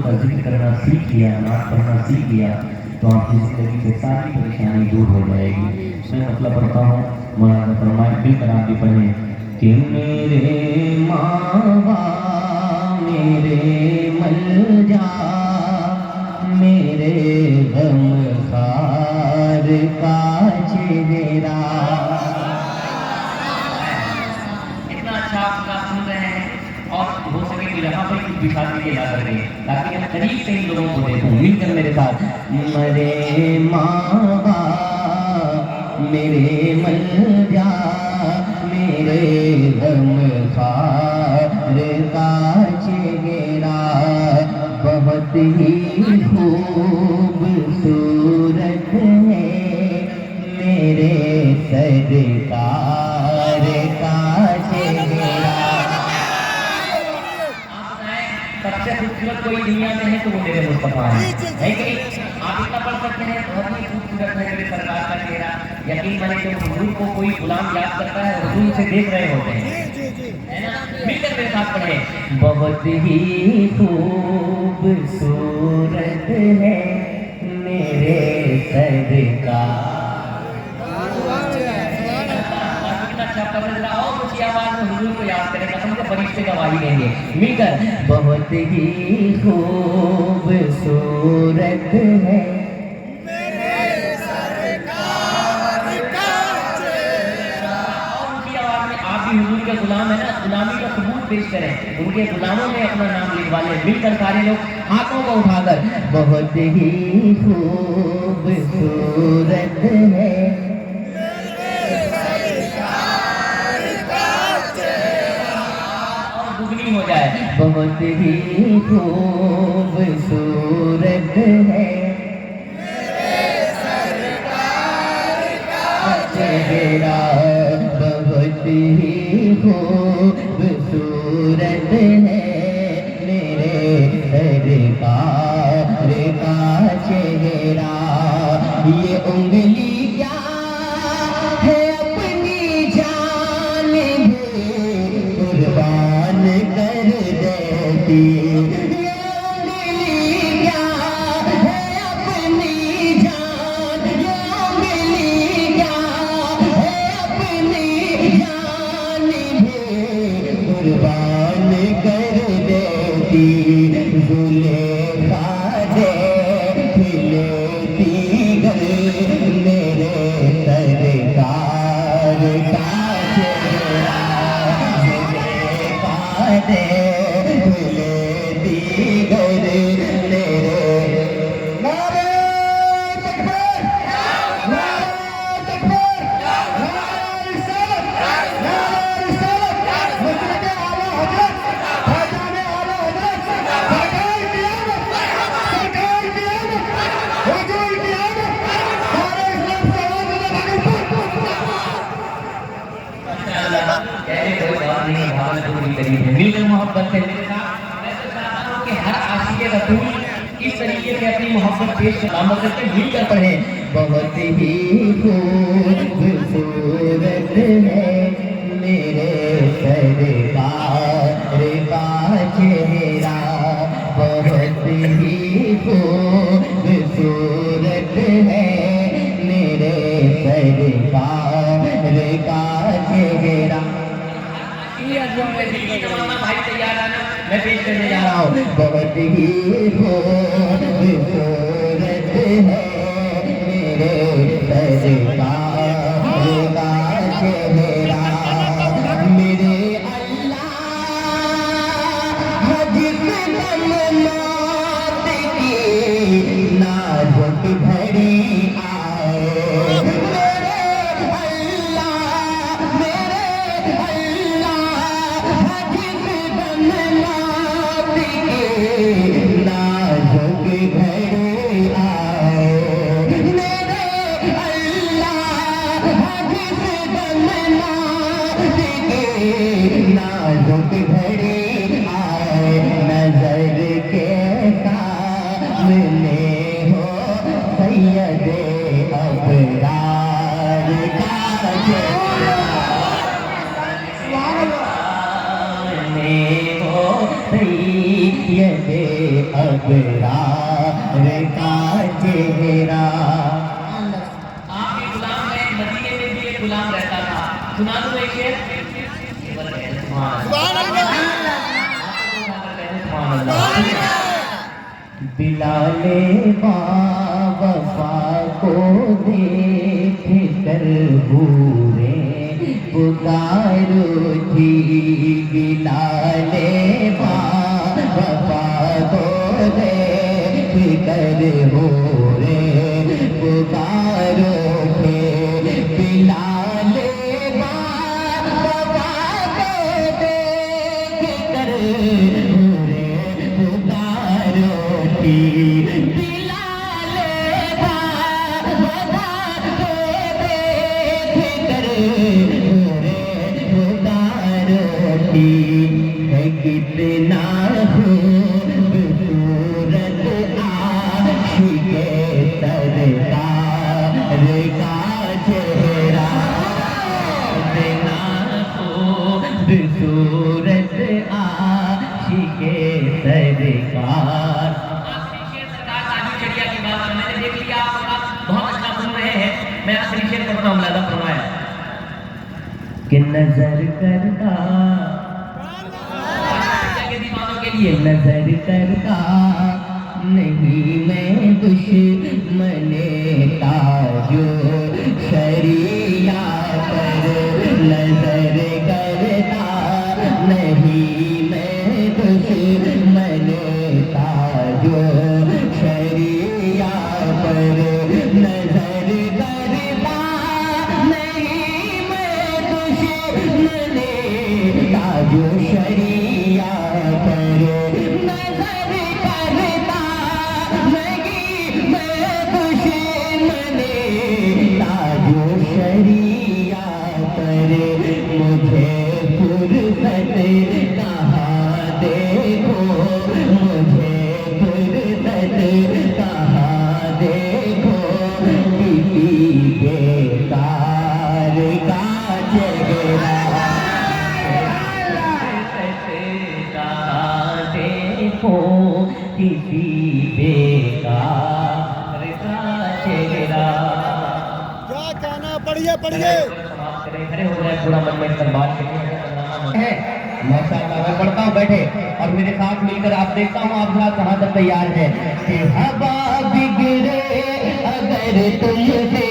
का जिक्र करना सीख लिया, नाम पढ़ना सीख लिया, तो आपकी ज़िंदगी से सारी परेशानी दूर हो जाएगी। मैं मतलब पढ़ता हूँ, मौलाना फरमाए मिलकर आप भी पढ़ें कि मेरे मावा मेरे मलजा मेरे गम खार का चेहरा। इतना अच्छा आपका सुन रहे हैं और हो सके कि यहाँ पर कुछ बिठा के ला करके ताकि मैं करीब से इन लोगों को देखूं। मिलकर मेरे साथ मेरे मावा मेरे मलजा मेरे गम खार का चेहरा बहुत ही खूबसूरत है मेरे सरकार का चेहरा। सबसे खूबसूरत कोई दुनिया में है तो वो मेरे मुस्तफा है कि आप इतना पढ़ सकते हैं, बहुत ही खूबसूरत है मेरे सरकार का चेहरा। यकीन माने जब हुजूर को कोई गुलाम याद करता है, हुजूर से देख रहे होते हैं, है ना? मिलकर मेरे साथ पढ़े, बहुत ही खूबसूरत है मेरे सरकार। और ऊंची आवाज में हुजूर को याद करेगा, समझे फरिश्ते गवाही देंगे मिलकर। बहुत ही खूबसूरत है मेरे सरकार का चेहरा। और ऊंची आवाज में आप भी हुजूर के गुलाम है ना, गुलामी का सबूत पेश करें, उनके गुलामों में अपना नाम लिखवा लें। मिलकर सारे लोग हाथों को उठाकर बहुत ही खूबसूरत है हो जाए, बहुत ही खूबसूरत है मेरे सरकार का चेहरा। बहुत ही खूबसूरत है मेरे सरकार का चेहरा। ये उंगली क्या है अपनी जान कुर्बान कर देती, ये उंगली क्या है अपनी जान, ये उंगली क्या है अपनी जान भी कुर्बान कर देती। जुलेखा दे लेती मेरे सरकार का चेहरा। दे लेती मेरे नारे तकबीर, नारे तकबीर, नारे रिसालत, नारे रिसालत, हज़रत आला हज़रत, ख़ाजाने आला हज़रत, सरकार क़यामत, सरकार क़यामत, हुज़ूर क़यामत, सारे इस्लाम से आवाज़ मिलकर मोहब्बत से मेरे साथ। मैं तो चाहता हूँ कि हर आशिक़े रसूल इस तरीके से अपनी मोहब्बत पेश करके मिलकर पढ़े। बहुत ही खूबसूरत है मेरे सरकार का चेहरा। बहुत ही खूबसूरत है मेरे सरकार का चेहरा। भाई तैयार आना, मैं पेश करने जा रहा हूँ। बहुत ही खूबसूरत है मेरे सरकार का चेहरा। मेरे अल्लाह जिस्म मौत की नाजुक घड़ी आए, अबरार का चेहरा। आप भी गुलाम रहे, मदीने में भी एक गुलाम रहता था। सुना दो एक शेर। बिलाले बावफा को देख कर बूरे पुकारो थी। बिलाले बावफा को देख कर बूरे पुकारो थे। बिलाले बावफा को देख कर बूरे पुकारो थी। बिलाले बावफा को देख कर बूरे पुकारो थी। है कितना खूबसूरत आशिक़े सरकार का चेहरा। कितना खूबसूरत आशिक़े सरकार। चढ़िया की बात मैंने देख लिया, आप बहुत अच्छा सुन रहे हैं। मैं आखिरी शेर पढ़ता हूँ, लादा फरमाया कि नजर करता के दीवानों के लिए नजर करता नहीं मैं दुश्मने ताजो शरिया पर। नजर करता नहीं मैं दुश्मने ताजो शरिया पर। नजर करता नहीं मैं दुश्मने ताजो शरिया पर। नजर करता नहीं मैं दुश्मने ताजो शरिया पर। मुझे फुर्सत कहाँ देखो, मुझे फुर्सत कहाँ देखो। किसी बेकार का चेहरा। देखो किसी बेकार का चेहरा। क्या कहना, पढ़िए पढ़िए। खड़े हो गए, पूरा मन में सलमान है माशाअल्लाह। मैं पढ़ता हूँ बैठे और मेरे साथ मिलकर आप देखता हूँ आप साथ कहाँ तक तैयार है। कि हवा बिगड़े अगर तुमसे,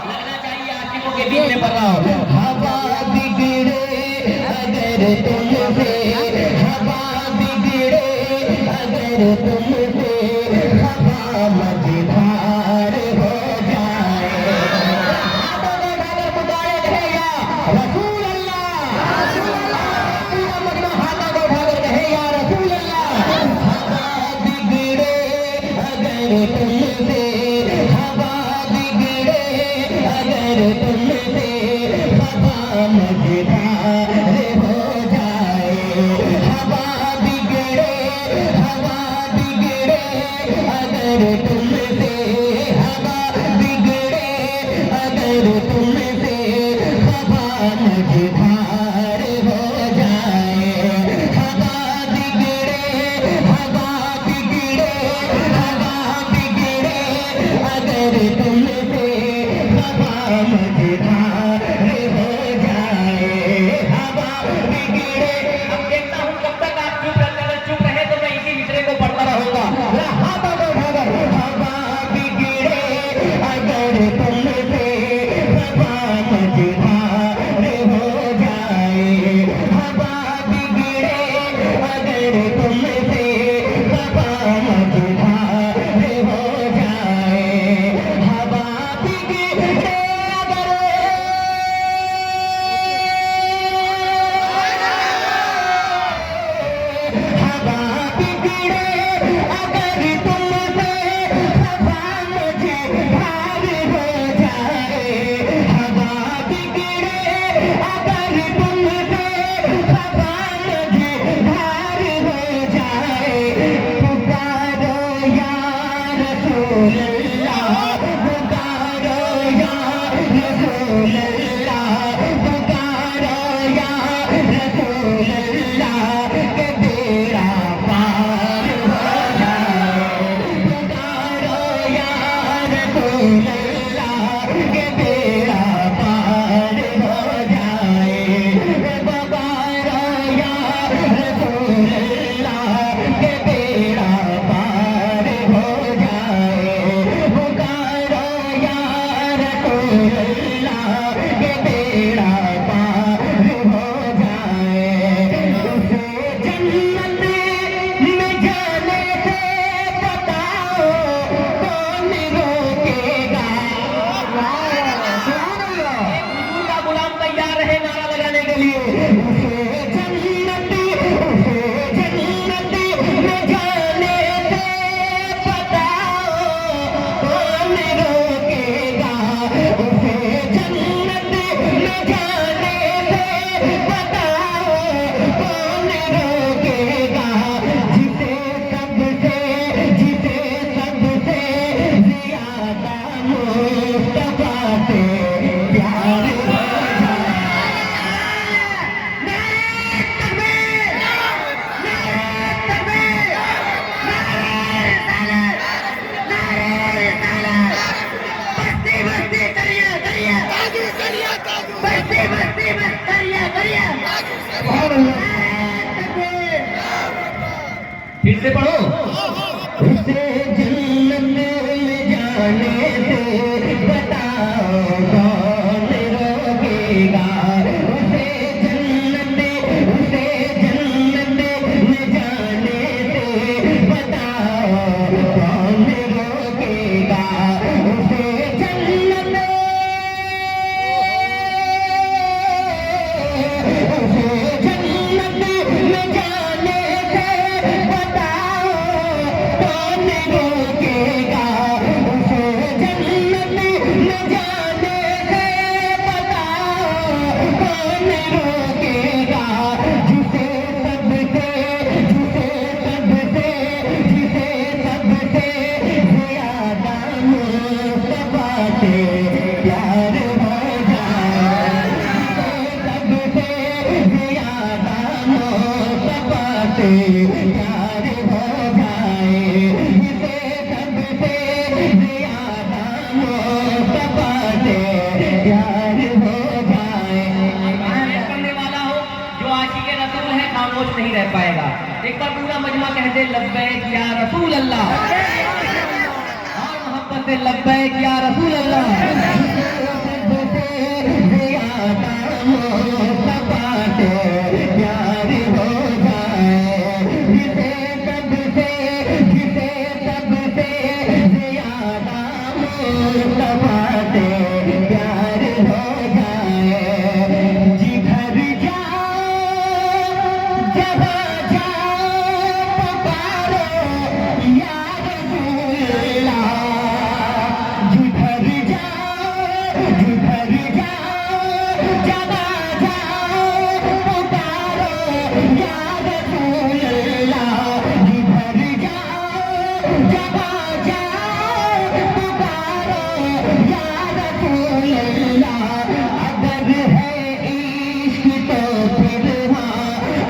लगना चाहिए आशिकों के बीच में पढ़ रहा हूँ। हवा बिगड़े अगर तुमसे, हवा बिगड़े अगर तुमसे, हवा मझधार हो जाए। रसूल अल्लाह, हाथा को उठाकर कहे या रसूल अल्लाह। हवा बिगड़े अगर तुमसे, हवा बिगड़े अगर तुमसे, हवा मझधार हो जाए। हवा बिगड़े अगर तुमसे, हवा बिगड़े अगर तुमसे, हवा मझधार हो जाए। हवा बिगड़े अगर तुमसे, हवा मझधार हो जाए। हवा बिगड़े। अब देखता हूँ कब तक आप चुप रहते हैं। चुप रहे तो मैं इसी विषय को पढ़ता रहूंगा। हाथा को उठाकर हवा बिगड़े अगर तुमसे, हवा मझधार हो जाए। हवा बिगड़े अगर तुमसे, हवा मझधार हो जाए। हवा बिगड़े अगर हवा बिगड़े अगर तुमसे, हवा मझधार हो जाए। हवा बिगड़े अगर तुमसे, हवा मझधार हो जाए। पुकारो या रसूल अल्लाह, पुकारो या रसूल अल्लाह, पुकारो या रसूल अल्लाह। के बेड़ा फिर से पढ़ो। उसे जन्नत में जाने से बताओ कौन रोकेगा। उसे जन्नत में जाने से बताओ कौन रोकेगा। उसे जन्नत में जाने से बताओ कौन रोकेगा। उसे जन्नत में जाने से बताओ कौन रोकेगा। जिसे सबसे ज्यादा मुस्तफा से प्यार हो जाए। सबसे ज्यादा मुस्तफा से प्यार हो जाए। जिसे सबसे ज्यादा मुस्तफा से प्यार हो जाए। करने वाला हो जो आशिक़े रसूल है खामोश नहीं रह पाएगा। एक बार पूरा मजमा कह दे लब्बैक या रसूल अल्लाह, और मोहब्बत से लब्बैक या रसूल अल्लाह। सबसे ज्यादा मुस्तफा से प्यार हो जाए। जिसे सबसे ज्यादा मुस्तफा से प्यार हो जाए। जिधर जाओ जहाँ जाओ पुकारो या रसूल अल्लाह। जिधर जाओ जहाँ जाओ पुकारो या रसूल अल्लाह। जिधर जाओ जहाँ जाओ पुकारो या रसूल अल्लाह। अगर है इश्क तो फिर हाँ,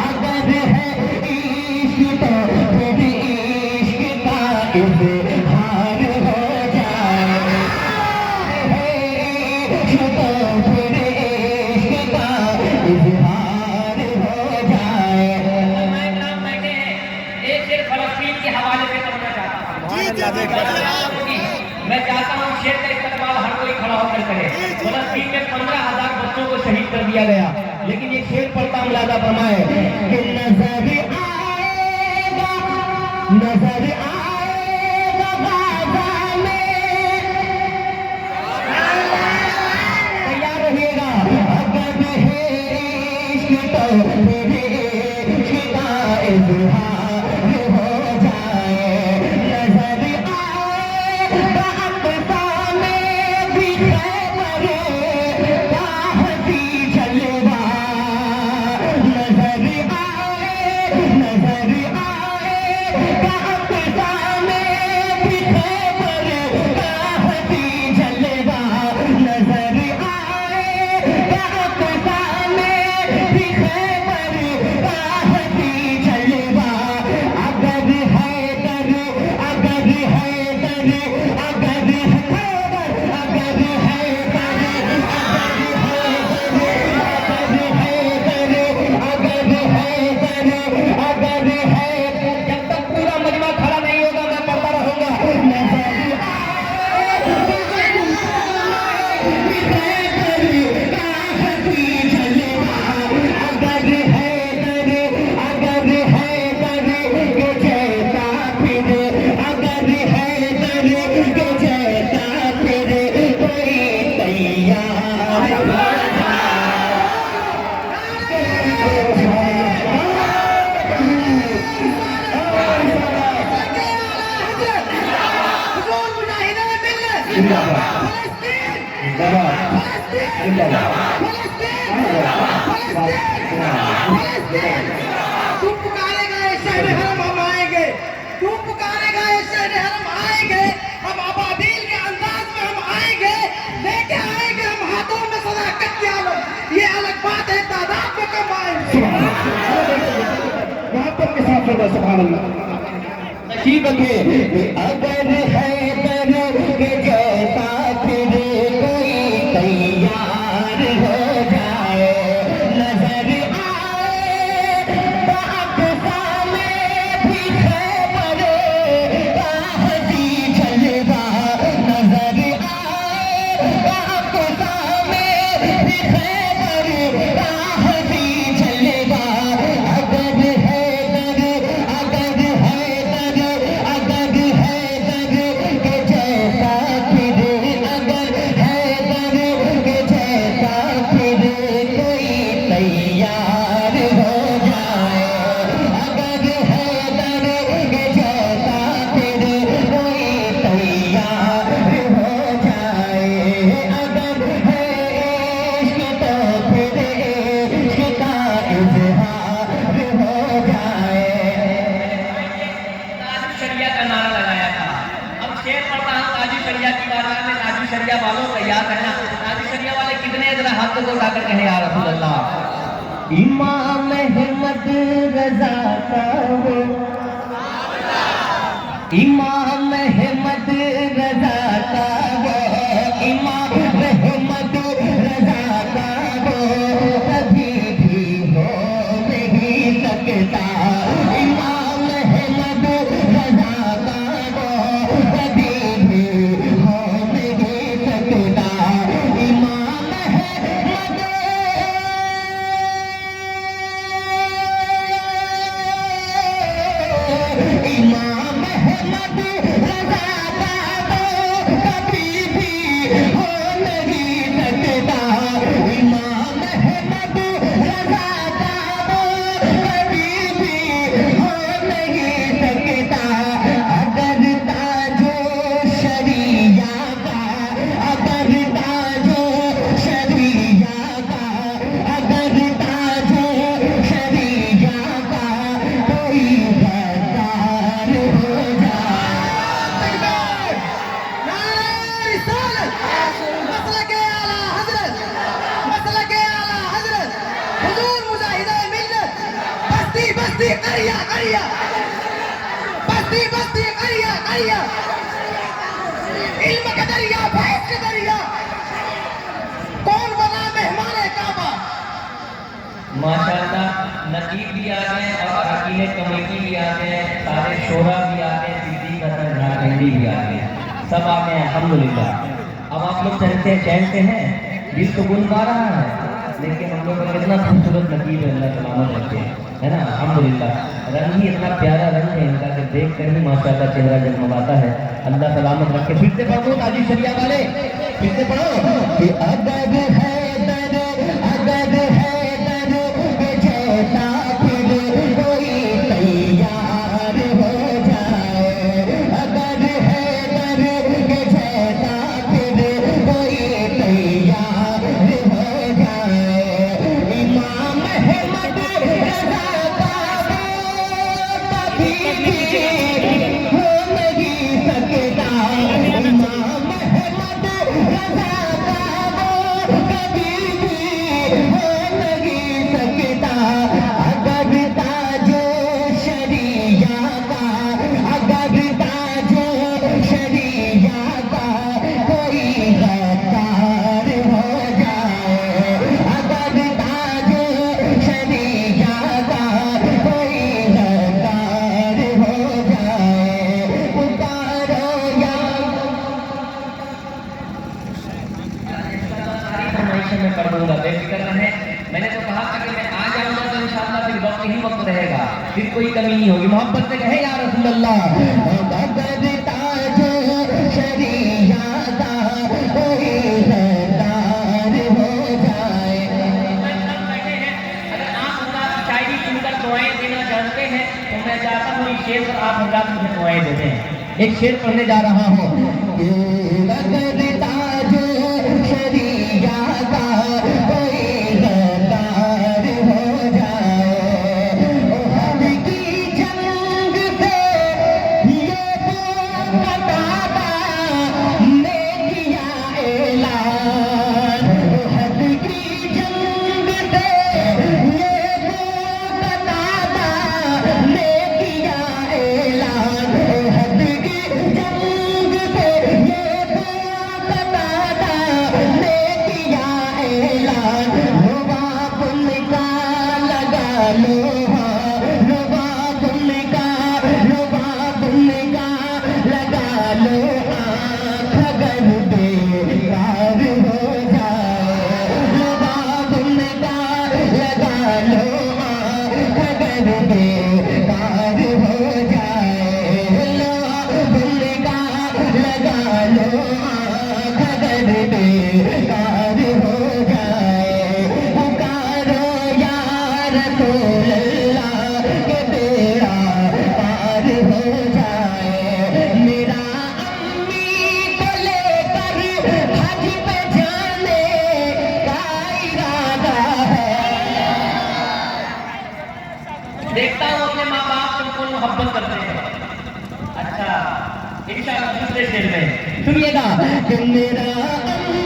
अगर है इश्क तो फिर इश्क का इज़हार हो जाए। है इश्क तो फिर इश्क का इज़हार हो जाए। मैं नाम बैठे हैं, एक शेर फलस्तीन के हवाले से करना चाहता हूँ। मैं चाहता हूँ शेर का इस्तेमाल हर कोई खड़ा होकर करे। फलस्तीन में 15,000 बच्चों को शहीद कर दिया गया, लेकिन ये शेर पढ़ता मुलाजा फरमाए कि नजर आएगा गाज़ा में। तैयार रहिएगा। अगर है इश्क तो फिर इश्क का इज़हार हो जाए। नजर आएगा अक़सा में भी खैबर का हंसी जलवा। नजर आएगा अक़सा में भी खैबर का हंसी जलवा। नजर आएगा अक़सा में भी खैबर का हंसी जलवा। अगर हैदर जब तक पूरा मजमा खड़ा नहीं होगा मैं पढ़ता रहूंगा। नजर का हंसी जलवा। अगर हैदर के जैसा फिर, अगर हैदर के जैसा फिर कोई तैयार हो तू पुकारेगा इस शहर हरम हम आएंगे। तू पुकारेगा इस शहर हरम आएंगे। हम अबादील के अंदाज में हम आएंगे। लेके आएंगे हम हाथों में सदाकत की आलम। ये अलग बात है तादाद में कम आएंगे। यहाँ पर के साथ होगा सुभान अल्लाह। नसीब के अगर हैदर के जैसा फिर कोई तैयार हो जाए। नजर आए तो अक़सा में भी खैर शरिया की बारगाह में नाजी शरिया वालों तैयार रहना। नाजी शरिया वाले कितने जरा हाथ को उठाकर कहे या रसूल अल्लाह। इमाम अहमद रजा का वो, इमाम अहमद रजा का वो, इमाम अहमद रजा का वो कभी भी हो नहीं सकता। इमाम अहमद रजा का वो कभी भी हो नहीं सकता। इमाम अहमद इमाम अहमद रजा का वो कभी भी हो नहीं सकता। इमाम अहमद रजा का वो कभी भी हो नहीं सकता। अगर ताजो शरिया का, अगर ताजो शरिया का, अगर ताजो शरिया का कोई गद्दार हो जाए। नारे रिसालत, मसलके आला हजरत, मसलके आला हजरत, हुजूर मुजाहिदे मिल्लत, बस्ती बस्ती करिया करिया, बस्ती बस्ती करिया करिया, इल्म का दरिया फैज का दरिया, कौन बना मेहमान काबा। माशाअल्लाह नकीब भी आ गए और अकील कमेटी भी आ गए, सारे शोरा भी आ गए, सिद्दीक हसन झारखंडी भी आ गए, सब आ गए अल्हम्दुलिल्लाह। अब आप लोग चलते चैन से हैं, दिल तो गुन पा रहा है, लेकिन हम लोग का कितना खूबसूरत नकीब है, अल्लाह सलामत रखे, है ना अल्हम्दुलिल्लाह। रंग ही इतना प्यारा रंग है इनका कि देख कर ही माशाअल्लाह चेहरा जगमगाता है, अल्लाह सलामत रखे। फिर से पढ़ो नाजी शरिया वाले, फिर से पढ़ो कि अगर है दर, अगर है दर के जैसा फिर कोई तैयार हो जाए। अगर है दर के जैसा फिर कोई तैयार हो जाए। इमाम अहमद रजा का वो कभी भी हो नहीं सकता। इमाम अहमद रजा का वो कभी भी हो नहीं सकता। अगर ताजो शरिया का, अगर ताजो शरिया का कोई गद्दार हो जाए। अगर ताजो शरिया का कोई गद्दार हो जाए। पुकारो या सारी फरमाइशें मैं कर दूंगा, बेफिक्र रहें। मैंने तो कहा था कि मैं आ जाऊंगा तो इंशाअल्लाह फिर वक्त ही वक्त रहेगा, फिर कोई कमी नहीं होगी। मोहब्बत से कहे या रसूल अल्लाह। अगर ताजो शरिया का कोई गद्दार हो जाए। अगर आप हजरात शायरी सुनकर दुआएं देना जानते हैं तो मैं चाहता हूँ इस शेर पर आप हजरात मुझे दुआएं देते हैं। एक शेर पढ़ने जा रहा हूँ। अगर ताजो शरिया का कोई गद्दार हो जाए। ओहद की जंग से ये वो कताबा ने किया ऐलान। ओहद की जंग से ये वो कताबा ने किया ऐलान। ओहद की जंग से ये वो कताबा ने किया ऐलान। रुबाब उनका लगा लो, हाँ रुबाब उनका, रुबाब उनका लगा लो। आँख अगर बेकार हो जाए। रुबाब उनका लगा लो, आँख अगर बेकार हो जाए। रुबाब उनका लगा लो, आँख अगर बेकार हो जाए। पुकारो या रसूल अल्लाह के बेड़ा पार हो जाए। मेरा अम्मी को लेकर हज पे जाने का इरादा है। देखता हूँ अपने माँ बाप तुमको मोहब्बत करते हैं। अच्छा इंशाअल्लाह दूसरे शेर में सुनिएगा कि मेरा